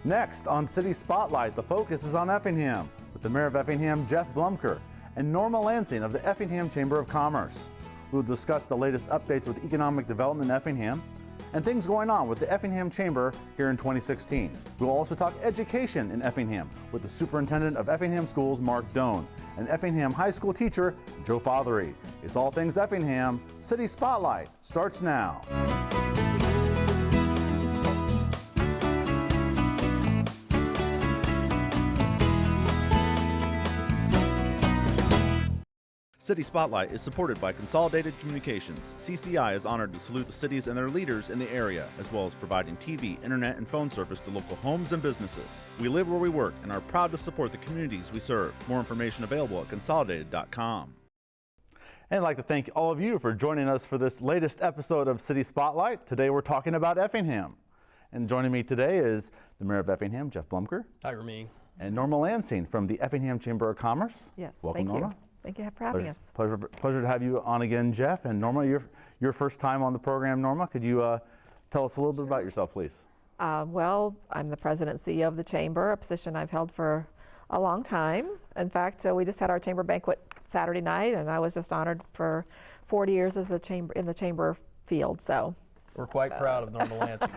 Next on City Spotlight, the focus is on Effingham with the Mayor of Effingham, Jeff Bloemker, and Norma Lansing of the Effingham Chamber of Commerce. We'll discuss the latest updates with economic development in Effingham and things going on with the Effingham Chamber here in 2016. We'll also talk education in Effingham with the Superintendent of Effingham Schools, Mark Doan, and Effingham High School Teacher, Joe Fatheree. It's all things Effingham. City Spotlight starts now. City Spotlight is supported by Consolidated Communications. CCI is honored to salute the cities and their leaders in the area, as well as providing TV, internet, and phone service to local homes and businesses. We live where we work and are proud to support the communities we serve. More information available at consolidated.com. And I'd like to thank all of you for joining us for this latest episode of City Spotlight. Today we're talking about Effingham. And joining me today is the Mayor of Effingham, Jeff Bloemker. Hi, Ramin. And Norma Lansing from the Effingham Chamber of Commerce. Yes, welcome, thank Norma. you. Thank you for having us. Pleasure to have you on again, Jeff. And Norma, your first time on the program, Norma. Could you tell us a little bit about yourself, please? Well, I'm the President and CEO of the Chamber, a position I've held for a long time. In fact, we just had our Chamber banquet Saturday night, and I was just honored for 40 years as a chamber in the Chamber field. So we're quite proud of Norma Lansing.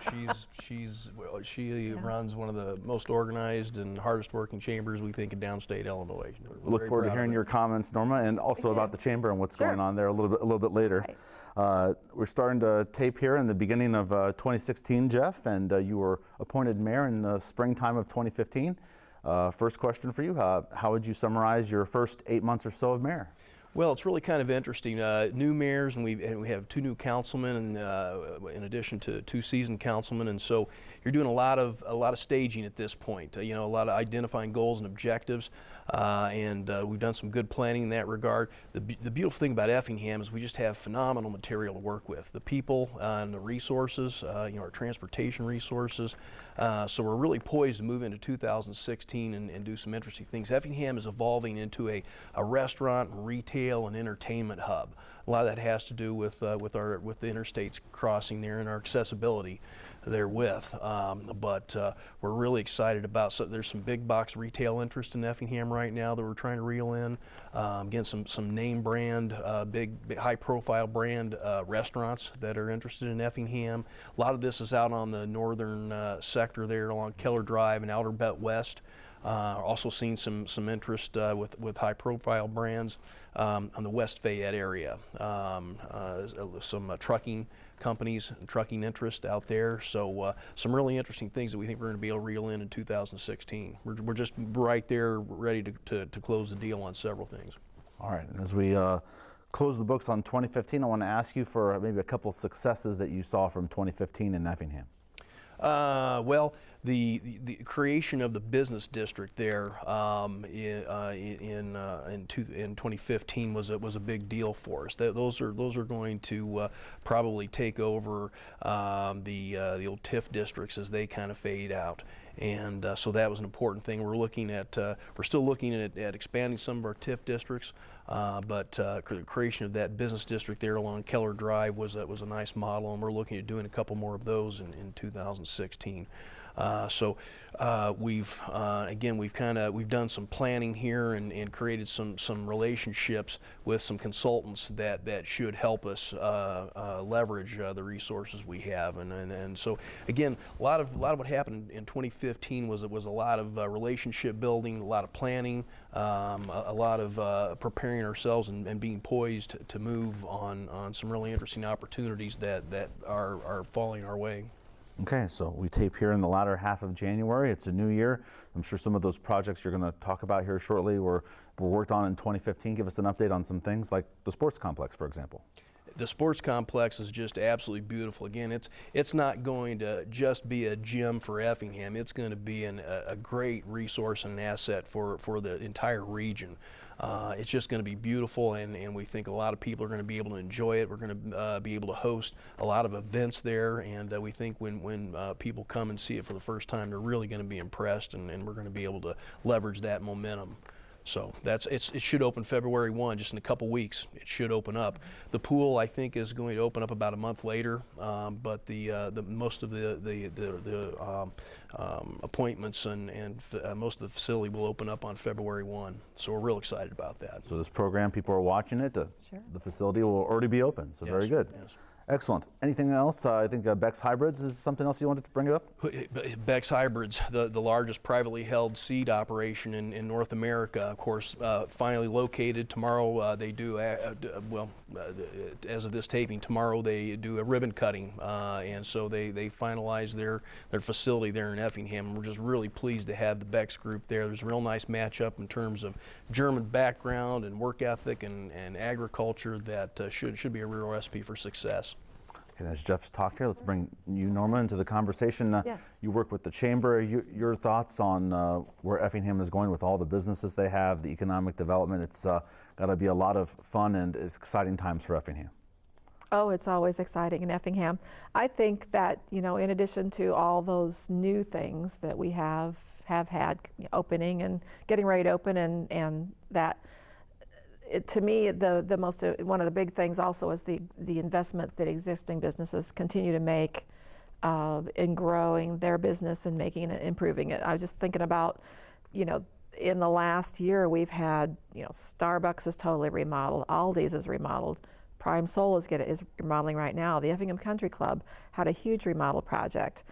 She runs one of the most organized and hardest working chambers we think in downstate Illinois. Look forward to hearing your comments, Norma, and also about the chamber and what's going on there a little bit later. Right. We're starting to tape here in the beginning of 2016, Jeff, and you were appointed mayor in the springtime of 2015. First question for you: how would you summarize your first 8 months or so of mayor? Well, it's really kind of interesting. New mayors, and we have 2 new councilmen, and in addition to 2 seasoned councilmen, and so you're doing a lot of staging at this point. A lot of identifying goals and objectives, and we've done some good planning in that regard. The beautiful thing about Effingham is we just have phenomenal material to work with. The people and the resources, our transportation resources. So we're really poised to move into 2016 and do some interesting things. Effingham is evolving into a restaurant, retail, and entertainment hub. A lot of that has to do with the interstates crossing there and our accessibility therewith. But we're really excited about. So there's some big box retail interest in Effingham right now that we're trying to reel in. Again, some name brand, big high profile brand restaurants that are interested in Effingham. A lot of this is out on the northern sector there along Keller Drive and Outer Bet West. Also seen some interest with high profile brands on the West Fayette area. Some trucking companies and trucking interest out there. So some really interesting things that we think we're going to be able to reel in 2016. We're just right there ready to close the deal on several things. All right, and as we close the books on 2015, I want to ask you for maybe a couple of successes that you saw from 2015 in Effingham. Well, the creation of the business district there in 2015 was a big deal for us. Those are going to probably take over the old TIF districts as they kind of fade out. And so that was an important thing. We're still looking at expanding some of our TIF districts, but the creation of that business district there along Keller Drive was a nice model, and we're looking at doing a couple more of those in 2016. So we've done some planning here and created some relationships with some consultants that should help us leverage the resources we have, and so again, a lot of what happened in 2015 was a lot of relationship building, a lot of planning, a lot of preparing ourselves and being poised to move on some really interesting opportunities that are falling our way. Okay, so we tape here in the latter half of January. It's a new year. I'm sure some of those projects you're going to talk about here shortly were worked on in 2015. Give us an update on some things like the sports complex, for example. The sports complex is just absolutely beautiful. Again, it's not going to just be a gym for Effingham. It's going to be a great resource and an asset for the entire region. It's just going to be beautiful, and we think a lot of people are going to be able to enjoy it. We're going to be able to host a lot of events there, and we think when people come and see it for the first time, they're really going to be impressed, and we're going to be able to leverage that momentum. So it should open February 1, just in a couple weeks. It should open up. The pool, I think, is going to open up about a month later, but the most of the appointments and most of the facility will open up on February 1. So we're real excited about that. So this program, people are watching it. The facility will already be open. So very good. Yes. Excellent. Anything else? I think Beck's Hybrids is something else you wanted to bring it up? Beck's Hybrids, the largest privately held seed operation in North America, of course, finally located. Tomorrow they do, as of this taping, tomorrow they do a ribbon cutting, and so they finalize their facility there in Effingham. We're just really pleased to have the Beck's group there. There's a real nice matchup in terms of German background and work ethic and agriculture that should be a real recipe for success. And as Jeff's talked here, let's bring you, Norma, into the conversation. Yes. You work with the Chamber. Your thoughts on where Effingham is going with all the businesses they have, the economic development. It's got to be a lot of fun and it's exciting times for Effingham. Oh, it's always exciting in Effingham. I think that, in addition to all those new things that we have had opening and getting ready to open and that, to me, the most one of the big things also is the investment that existing businesses continue to make in growing their business and making it, improving it. I was just thinking about, in the last year we've had, Starbucks is totally remodeled, Aldi's is remodeled, Prime Soul is remodeling right now. The Effingham Country Club had a huge remodel project.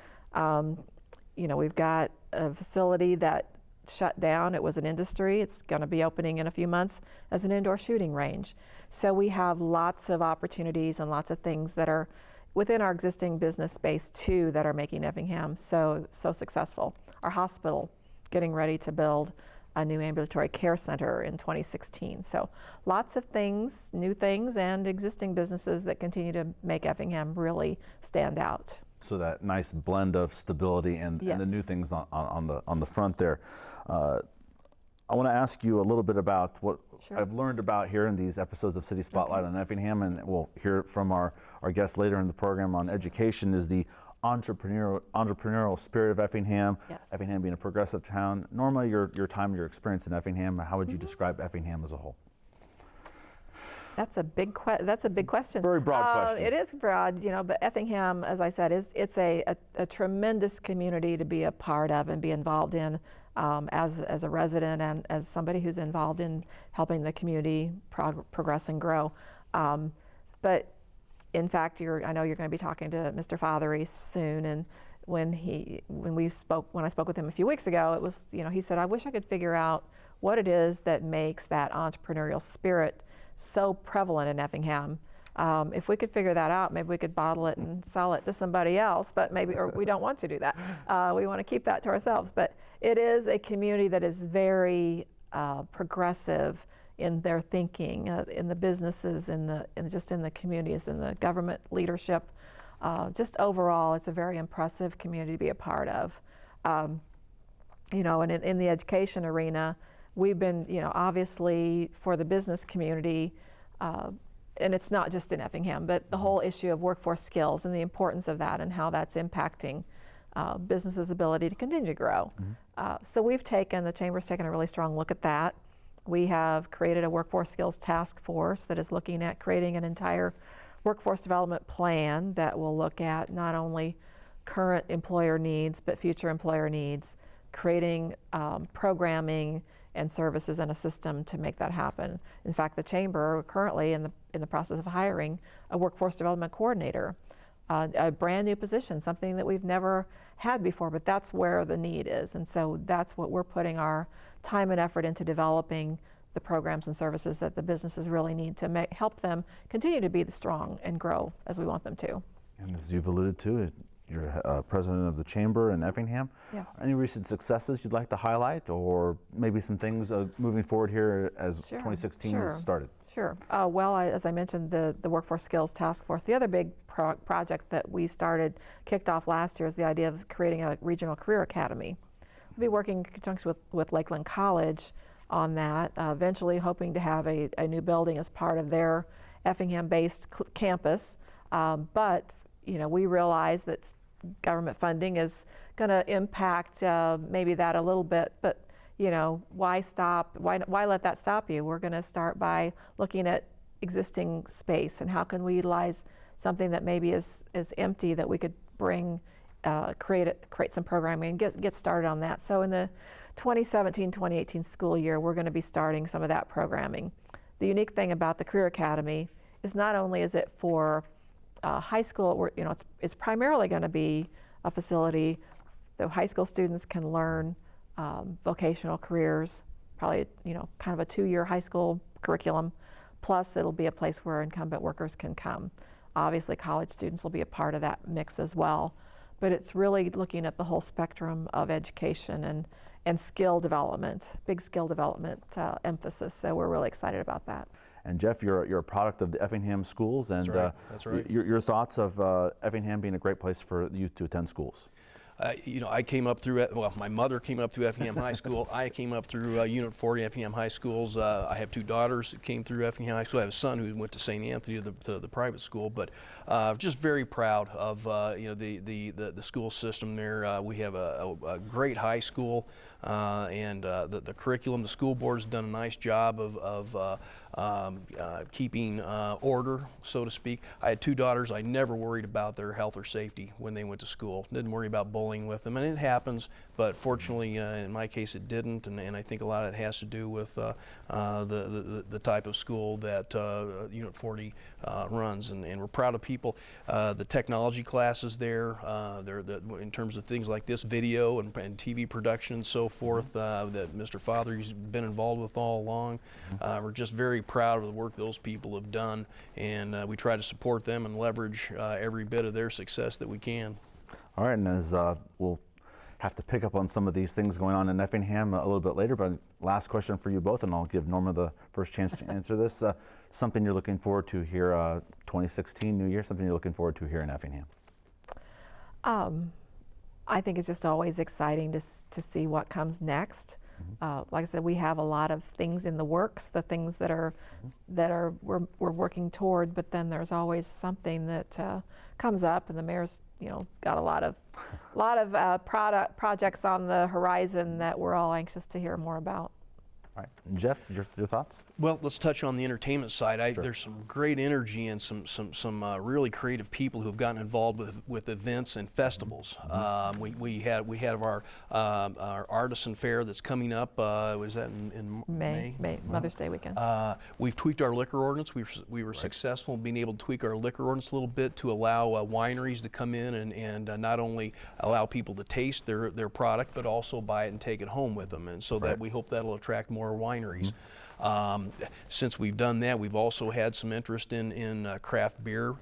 We've got a facility that shut down. It was an industry. It's going to be opening in a few months as an indoor shooting range. So we have lots of opportunities and lots of things that are within our existing business space too that are making Effingham so successful. Our hospital getting ready to build a new ambulatory care center in 2016. So lots of things, new things, and existing businesses that continue to make Effingham really stand out. So that nice blend of stability and the new things on the front there. I want to ask you a little bit about what I've learned about here in these episodes of City Spotlight on Effingham, and we'll hear it from our guests later in the program on education, is the entrepreneurial spirit of Effingham, Effingham being a progressive town. Norma, your time, your experience in Effingham, how would you describe Effingham as a whole? That's a big question. Very broad question. It is broad, but Effingham, as I said, it's a tremendous community to be a part of and be involved in as a resident and as somebody who's involved in helping the community progress and grow. But in fact, I know you're going to be talking to Mr. Fatheree soon, and when I spoke with him a few weeks ago, it was, he said, I wish I could figure out what it is that makes that entrepreneurial spirit so prevalent in Effingham. If we could figure that out, maybe we could bottle it and sell it to somebody else, or we don't want to do that. We want to keep that to ourselves. But it is a community that is very progressive in their thinking, in the businesses, just in the communities, in the government leadership. Just overall, it's a very impressive community to be a part of. And in the education arena, we've been, obviously for the business community, and it's not just in Effingham, but the whole issue of workforce skills and the importance of that and how that's impacting businesses' ability to continue to grow. So the Chamber's taken a really strong look at that. We have created a workforce skills task force that is looking at creating an entire workforce development plan that will look at not only current employer needs, but future employer needs, creating programming and services and a system to make that happen. In fact, the Chamber currently in the process of hiring a workforce development coordinator, a brand new position, something that we've never had before, but that's where the need is. And so that's what we're putting our time and effort into, developing the programs and services that the businesses really need to help them continue to be strong and grow as we want them to. And as you've alluded to, you're president of the Chamber in Effingham. Yes. Any recent successes you'd like to highlight, or maybe some things moving forward here as 2016 has started? Sure. As I mentioned, the Workforce Skills Task Force, the other big project that we kicked off last year, is the idea of creating a regional career academy. We'll be working in conjunction with Lakeland College on that, eventually hoping to have a new building as part of their Effingham-based campus. But we realize that government funding is going to impact maybe that a little bit, but you know, why stop? Why let that stop you? We're going to start by looking at existing space and how can we utilize something that maybe is empty that we could bring, create some programming and get started on that. So in the 2017-2018 school year, we're going to be starting some of that programming. The unique thing about the Career Academy is not only is it for high school, you know, it's primarily going to be a facility that high school students can learn vocational careers, probably, you know, kind of a 2-year high school curriculum, plus it'll be a place where incumbent workers can come. Obviously, college students will be a part of that mix as well, but it's really looking at the whole spectrum of education and skill development, big skill development emphasis, so we're really excited about that. And Jeff, you're a product of the Effingham Schools, and That's right. Your thoughts of Effingham being a great place for youth to attend schools. You know, I came up through, well, my mother came up through Effingham High School. I came up through Unit 40 Effingham High Schools. I have 2 daughters that came through Effingham High School. I have a son who went to St. Anthony, to the private school. But just very proud of you know, the school system there. We have a great high school, and the curriculum. The school board has done a nice job of keeping order, so to speak. I had 2 daughters. I never worried about their health or safety when they went to school. Didn't worry about bullying with them, and it happens, but fortunately in my case it didn't, and I think a lot of it has to do with the type of school that Unit 40 runs, and we're proud of people. The technology classes there, in terms of things like this, video and TV production and so forth, that Mr. Fatheree has been involved with all along. We're just very proud of the work those people have done, and we try to support them and leverage every bit of their success that we can. All right, and as we'll have to pick up on some of these things going on in Effingham a little bit later, but last question for you both, and I'll give Norma the first chance to answer this. Something you're looking forward to here, 2016, New Year, something you're looking forward to here in Effingham? I think it's just always exciting to see what comes next. Like I said, we have a lot of things in the works, the things that we're working toward, but then there's always something that comes up, and the mayor's, you know, got a lot of projects on the horizon that we're all anxious to hear more about. All right, and Jeff, your thoughts? Well, let's touch on the entertainment side. Sure. There's some great energy and some really creative people who've gotten involved with events and festivals. We have our artisan fair that's coming up. Was that in May? Mother's Day weekend. We've tweaked our liquor ordinance. We were successful in being able to tweak our liquor ordinance a little bit to allow wineries to come in and not only allow people to taste their product, but also buy it and take it home with them. And so that we hope that'll attract more wineries. Since we've done that, we've also had some interest in craft beer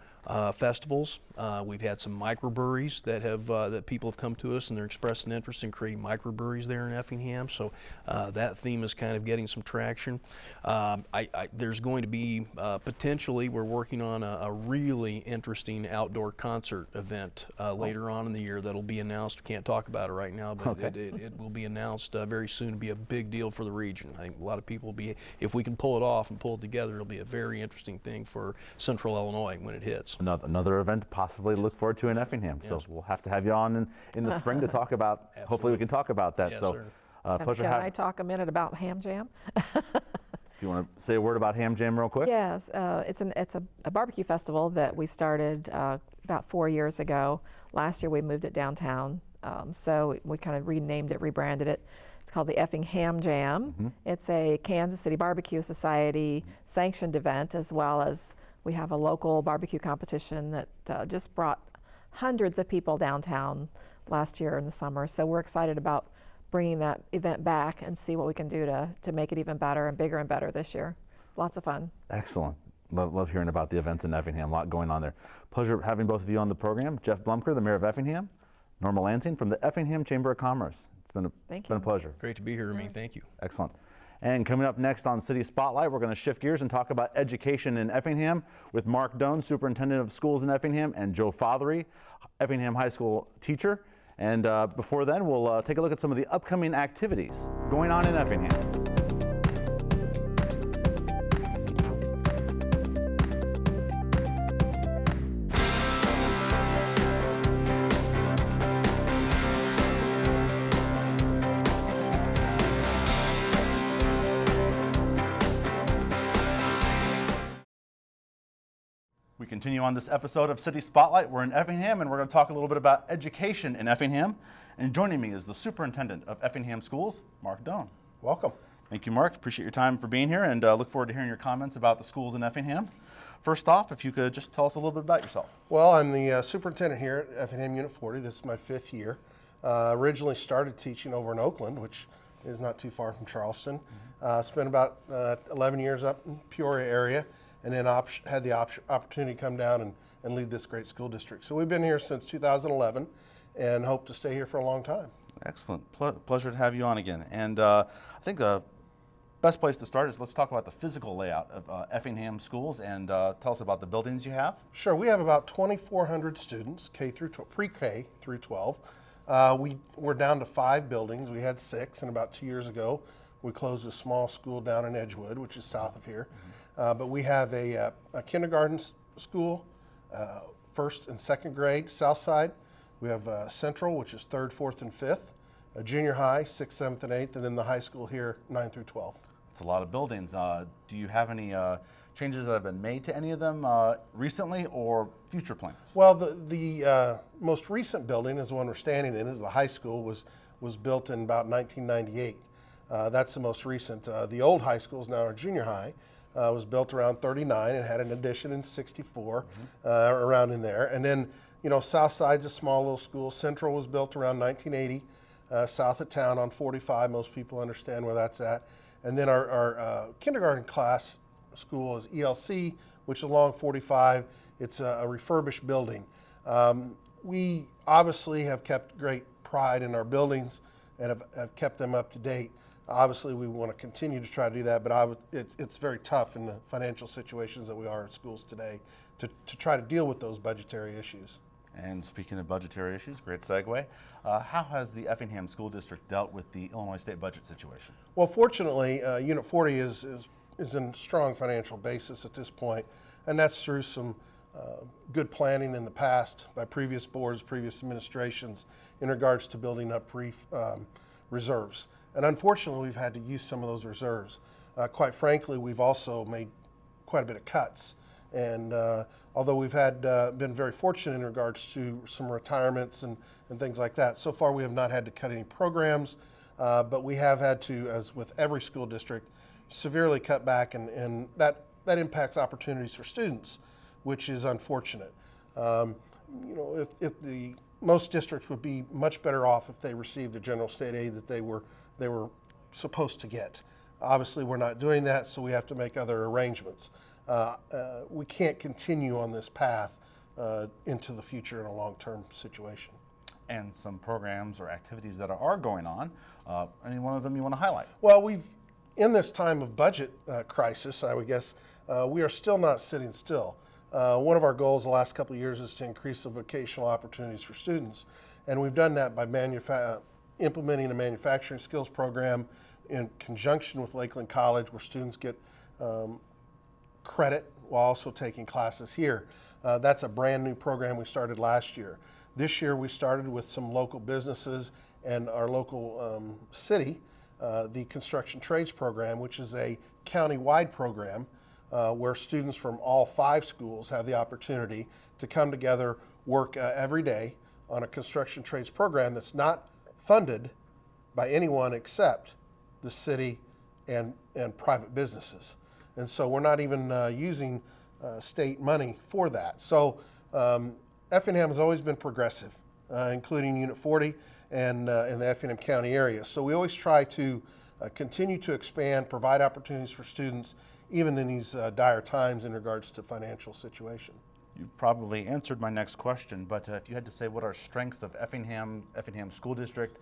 festivals. We've had some microbreweries that people have come to us, and they're expressed an interest in creating microbreweries there in Effingham. So that theme is kind of getting some traction. There's going to be potentially, we're working on a really interesting outdoor concert event later on in the year that'll be announced. We can't talk about it right now, but it will be announced very soon to be a big deal for the region. I think a lot of people will be, if we can pull it off and pull it together, it'll be a very interesting thing for Central Illinois when it hits. Another event possibly to look forward to in Effingham. Yes. So we'll have to have you on in the spring to talk about. Hopefully we can talk about that. Yes, so pleasure. Can I talk a minute about Ham Jam? If you want to say a word about Ham Jam real quick. Yes, it's a barbecue festival that we started about 4 years ago. Last year we moved it downtown, so we kind of renamed it, rebranded it. It's called the Effingham Jam. It's a Kansas City Barbecue Society sanctioned event, as well as we have a local barbecue competition that just brought hundreds of people downtown last year in the summer. So we're excited about bringing that event back and see what we can do to make it even better and better this year. Lots of fun. Excellent. Love hearing about the events in Effingham. A lot going on there. Pleasure having both of you on the program. Jeff Bloemker, the Mayor of Effingham. Norma Lansing from the Effingham Chamber of Commerce. It's been a pleasure. Great to be here, Amin. Thank you. Excellent. And coming up next on City Spotlight, we're going to shift gears and talk about education in Effingham with Mark Doan, Superintendent of Schools in Effingham, and Joe Fatheree, Effingham High School Teacher. And before then, we'll take a look at some of the upcoming activities going on in Effingham. continue on this episode of City Spotlight. We're in Effingham, and we're going to talk a little bit about education in Effingham. And joining me is the Superintendent of Effingham Schools, Mark Doan. Welcome. Thank you, Mark. Appreciate your time for being here, and look forward to hearing your comments about the schools in Effingham. First off, if you could just tell us a little bit about yourself. Well, I'm the superintendent here at Effingham Unit 40. This is my 5th year. Originally started teaching over in Oakland, which is not too far from Charleston. Spent about 11 years up in Peoria area, and then had the opportunity to come down and lead this great school district. So we've been here since 2011 and hope to stay here for a long time. Excellent. Pleasure to have you on again. And I think the best place to start is let's talk about the physical layout of Effingham Schools and tell us about the buildings you have. Sure. We have about 2,400 students, pre-K through 12. We're down to 5 buildings. We had 6, and about 2 years ago, we closed a small school down in Edgewood, which is south of here. But we have a kindergarten school, 1st and 2nd grade, south side. We have Central, which is 3rd, 4th, and 5th. A junior high, 6th, 7th, and 8th, and then the high school here, 9 through 12. It's a lot of buildings. Do you have any changes that have been made to any of them recently or future plans? Well, the most recent building is the one we're standing in, is the high school, was built in about 1998. That's the most recent. The old high school is now our junior high. Was built around 39 and had an addition in 64, around in there. And then, South Side's a small little school. Central was built around 1980, south of town on 45. Most people understand where that's at. And then our kindergarten class school is ELC, which is along 45. It's a refurbished building. We obviously have kept great pride in our buildings and have kept them up to date. Obviously, we want to continue to try to do that, but it's very tough in the financial situations that we are in schools today to try to deal with those budgetary issues. And speaking of budgetary issues, great segue. How has the Effingham School District dealt with the Illinois state budget situation? Well, fortunately, Unit 40 is in strong financial basis at this point, and that's through some good planning in the past by previous boards, previous administrations in regards to building up reserves. And unfortunately, we've had to use some of those reserves. Quite frankly, we've also made quite a bit of cuts. And although we've been very fortunate in regards to some retirements and things like that, so far we have not had to cut any programs, but we have had to, as with every school district, severely cut back, and that impacts opportunities for students, which is unfortunate. If most districts would be much better off if they received the general state aid that they were supposed to get. Obviously, we're not doing that, so we have to make other arrangements. We can't continue on this path into the future in a long-term situation. And some programs or activities that are going on, any one of them you want to highlight? Well, in this time of budget crisis, I would guess, we are still not sitting still. One of our goals the last couple of years is to increase the vocational opportunities for students, and we've done that by implementing a manufacturing skills program in conjunction with Lakeland College, where students get credit while also taking classes here. That's a brand new program we started last year. This year we started with some local businesses and our local city, the construction trades program, which is a county-wide program where students from all 5 schools have the opportunity to come together, work every day on a construction trades program that's not funded by anyone except the city and private businesses. And so we're not even using state money for that. So Effingham has always been progressive, including Unit 40 and in the Effingham County area. So we always try to continue to expand, provide opportunities for students, even in these dire times in regards to financial situation. You've probably answered my next question, but if you had to say what are strengths of Effingham School District,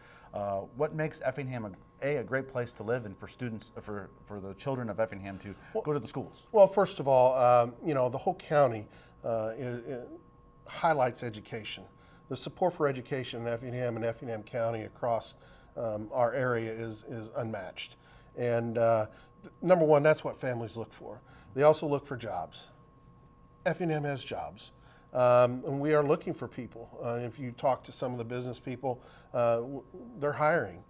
what makes Effingham a great place to live and for students, for the children of Effingham to go to the schools? Well, first of all, the whole county highlights education. The support for education in Effingham and Effingham County across our area is unmatched. And number one, that's what families look for. They also look for jobs. Effingham has jobs, and we are looking for people. If you talk to some of the business people, they're hiring.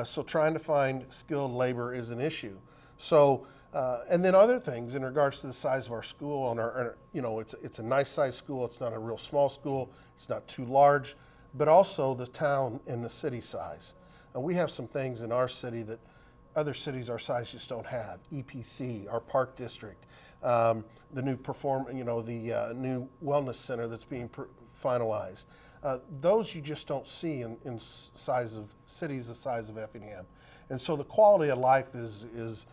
So trying to find skilled labor is an issue. So And then other things in regards to the size of our school. It's a nice size school. It's not a real small school. It's not too large, but also the town and the city size. We have some things in our city that other cities our size just don't have. EPC, our park district, the new new wellness center that's being finalized. Those you just don't see in size of cities the size of Effingham. And so the quality of life is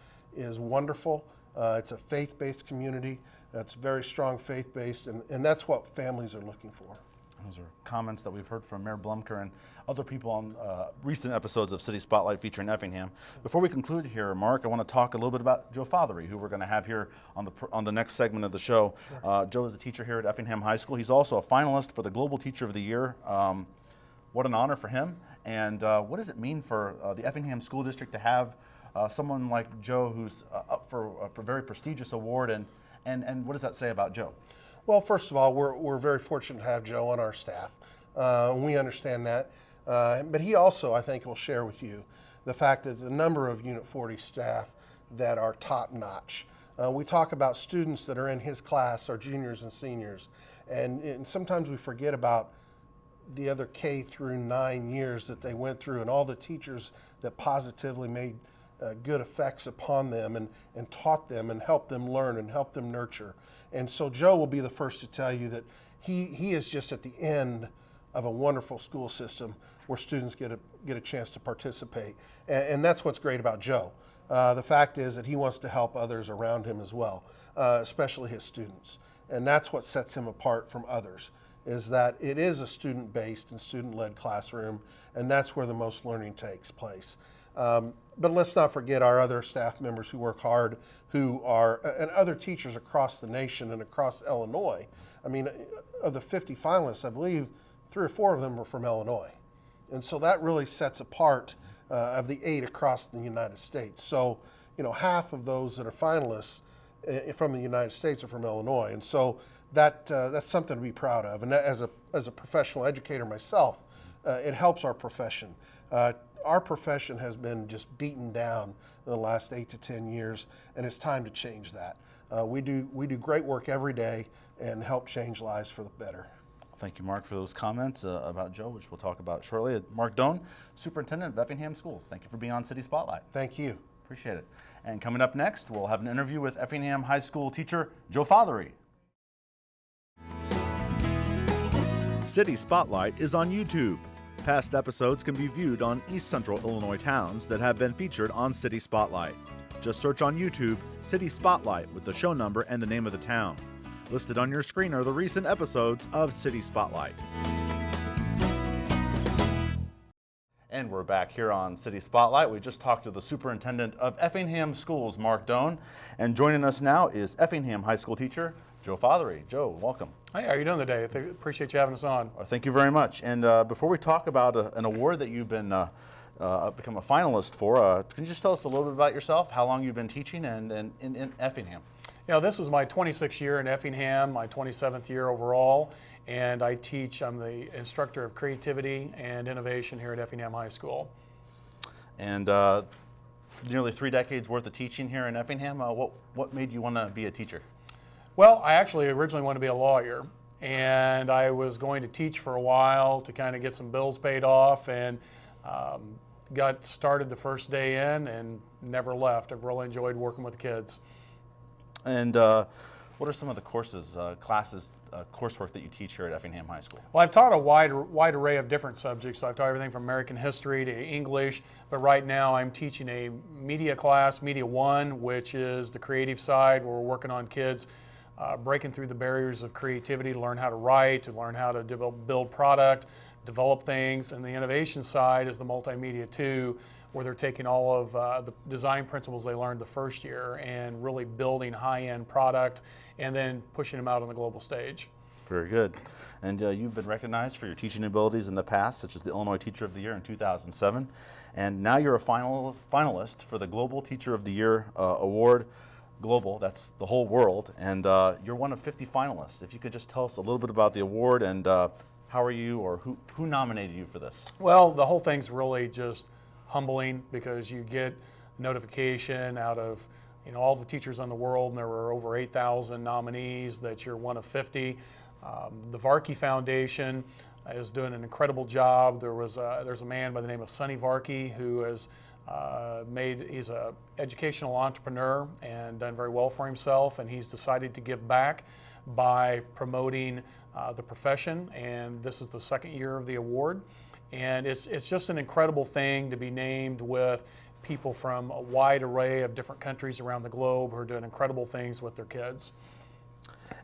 wonderful. It's a faith-based community. That's very strong faith-based, and that's what families are looking for. Those are comments that we've heard from Mayor Bloemker and other people on recent episodes of City Spotlight featuring Effingham. Before we conclude here, Mark, I want to talk a little bit about Joe Fatheree, who we're going to have here on the next segment of the show. Sure. Joe is a teacher here at Effingham High School. He's also a finalist for the Global Teacher of the Year. What an honor for him. And what does it mean for the Effingham School District to have someone like Joe who's up for a very prestigious award, and what does that say about Joe? Well, first of all, we're very fortunate to have Joe on our staff. We understand that. But he also, I think, will share with you the fact that the number of Unit 40 staff that are top-notch. We talk about students that are in his class, our juniors and seniors, and sometimes we forget about the other K through 9 years that they went through and all the teachers that positively made good effects upon them and taught them and helped them learn and helped them nurture. And so Joe will be the first to tell you that he is just at the end of a wonderful school system where students get a chance to participate. And that's what's great about Joe. The fact is that he wants to help others around him as well, especially his students. And that's what sets him apart from others, is that it is a student-based and student-led classroom, and that's where the most learning takes place. But let's not forget our other staff members who work hard, and other teachers across the nation and across Illinois. I mean, of the 50 finalists, I believe 3 or 4 of them are from Illinois. And so that really sets apart of the 8 across the United States. So, half of those that are finalists from the United States are from Illinois. And so that's something to be proud of. And as a professional educator myself, it helps our profession. Our profession has been just beaten down in the last 8 to 10 years, and it's time to change that. We do great work every day and help change lives for the better. Thank you, Mark, for those comments about Joe, which we'll talk about shortly. Mark Doan, Superintendent of Effingham Schools. Thank you for being on City Spotlight. Thank you. Appreciate it. And coming up next, we'll have an interview with Effingham High School teacher Joe Fatheree. City Spotlight is on YouTube. Past episodes can be viewed on East Central Illinois towns that have been featured on City Spotlight. Just search on YouTube City Spotlight with the show number and the name of the town. Listed on your screen are the recent episodes of City Spotlight. And we're back here on City Spotlight. We just talked to the Superintendent of Effingham Schools, Mark Doan, and joining us now is Effingham High School teacher Joe Fatheree. Joe, welcome. Hey, how are you doing today? Appreciate you having us on. Thank you very much. And before we talk about an award that you've been become a finalist for, can you just tell us a little bit about yourself, how long you've been teaching and in Effingham? This is my 26th year in Effingham, my 27th year overall, and I teach. I'm the instructor of creativity and innovation here at Effingham High School. And nearly 3 decades worth of teaching here in Effingham. What made you want to be a teacher? Well, I actually originally wanted to be a lawyer, and I was going to teach for a while to kind of get some bills paid off, and got started the first day in and never left. I've really enjoyed working with the kids. And what are some of the courses, classes, coursework that you teach here at Effingham High School? Well, I've taught a wide array of different subjects. So I've taught everything from American history to English, but right now I'm teaching a media class, Media 1, which is the creative side, where we're working on kids breaking through the barriers of creativity to learn how to write, to learn how to build product, develop things. And the innovation side is the Multimedia 2, where they're taking all of the design principles they learned the first year and really building high-end product and then pushing them out on the global stage. Very good. And you've been recognized for your teaching abilities in the past, such as the Illinois Teacher of the Year in 2007. And now you're a finalist for the Global Teacher of the Year award. Global, that's the whole world. And you're one of 50 finalists. If you could just tell us a little bit about the award and how are you, or who nominated you for this? Well, the whole thing's really just humbling, because you get notification out of all the teachers in the world, and there were over 8,000 nominees, that you're one of 50. The Varkey Foundation is doing an incredible job. There's a man by the name of Sonny Varkey who has he's an educational entrepreneur and done very well for himself, and he's decided to give back by promoting the profession, and this is the second year of the award. And it's just an incredible thing to be named with people from a wide array of different countries around the globe who are doing incredible things with their kids.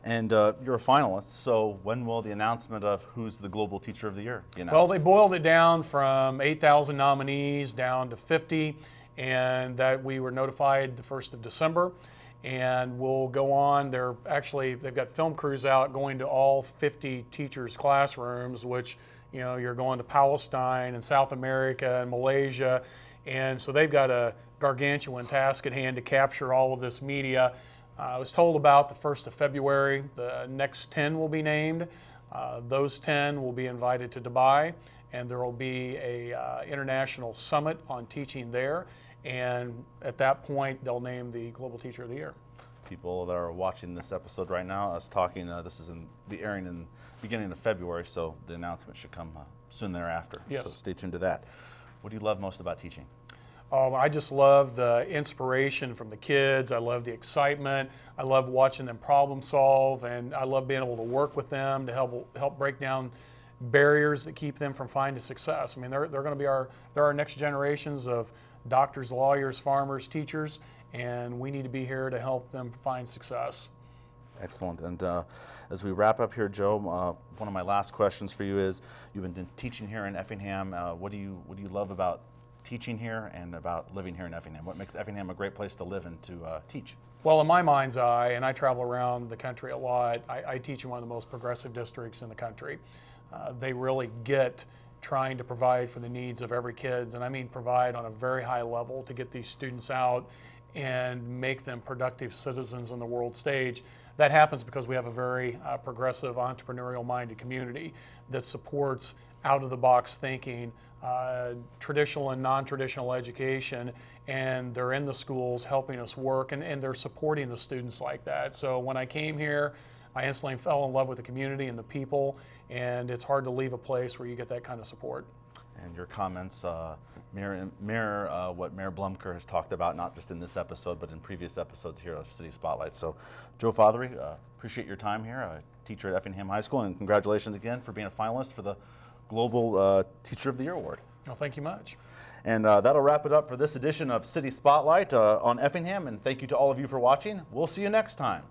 And you're a finalist, so when will the announcement of who's the Global Teacher of the Year be announced? Well, they boiled it down from 8,000 nominees down to 50, and that we were notified the 1st of December. And we'll go on. They've got film crews out going to all 50 teachers' classrooms, which, you're going to Palestine and South America and Malaysia. And so they've got a gargantuan task at hand to capture all of this media. I was told about the 1st of February, the next 10 will be named. Those 10 will be invited to Dubai, and there will be a international summit on teaching there. And at that point, they'll name the Global Teacher of the Year. People that are watching this episode right now, us talking, this is be airing in the beginning of February, so the announcement should come soon thereafter. Yes. So stay tuned to that. What do you love most about teaching? I just love the inspiration from the kids. I love the excitement. I love watching them problem solve, and I love being able to work with them to help break down barriers that keep them from finding success. I mean, they're going to be they're our next generations of doctors, lawyers, farmers, teachers, and we need to be here to help them find success. Excellent. And as we wrap up here, Joe, one of my last questions for you is: you've been teaching here in Effingham. What do you love about teaching here and about living here in Effingham? What makes Effingham a great place to live and to teach? Well, in my mind's eye, and I travel around the country a lot, I teach in one of the most progressive districts in the country. They really get trying to provide for the needs of every kid, and I mean provide on a very high level to get these students out and make them productive citizens on the world stage. That happens because we have a very progressive, entrepreneurial-minded community that supports out-of-the-box thinking, traditional and non-traditional education, and they're in the schools helping us work, and they're supporting the students like that. So when I came here, I instantly fell in love with the community and the people, and it's hard to leave a place where you get that kind of support. And your comments mirror what Mayor Bloemker has talked about, not just in this episode, but in previous episodes here of City Spotlight. So, Joe Fatheree, appreciate your time here, a teacher at Effingham High School, and congratulations again for being a finalist for the Global Teacher of the Year Award. Well, thank you much. And that'll wrap it up for this edition of City Spotlight on Effingham, and thank you to all of you for watching. We'll see you next time.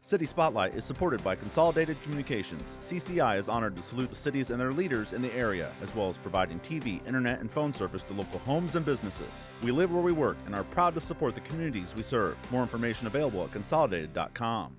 City Spotlight is supported by Consolidated Communications. CCI is honored to salute the cities and their leaders in the area, as well as providing TV, internet, and phone service to local homes and businesses. We live where we work and are proud to support the communities we serve. More information available at consolidated.com.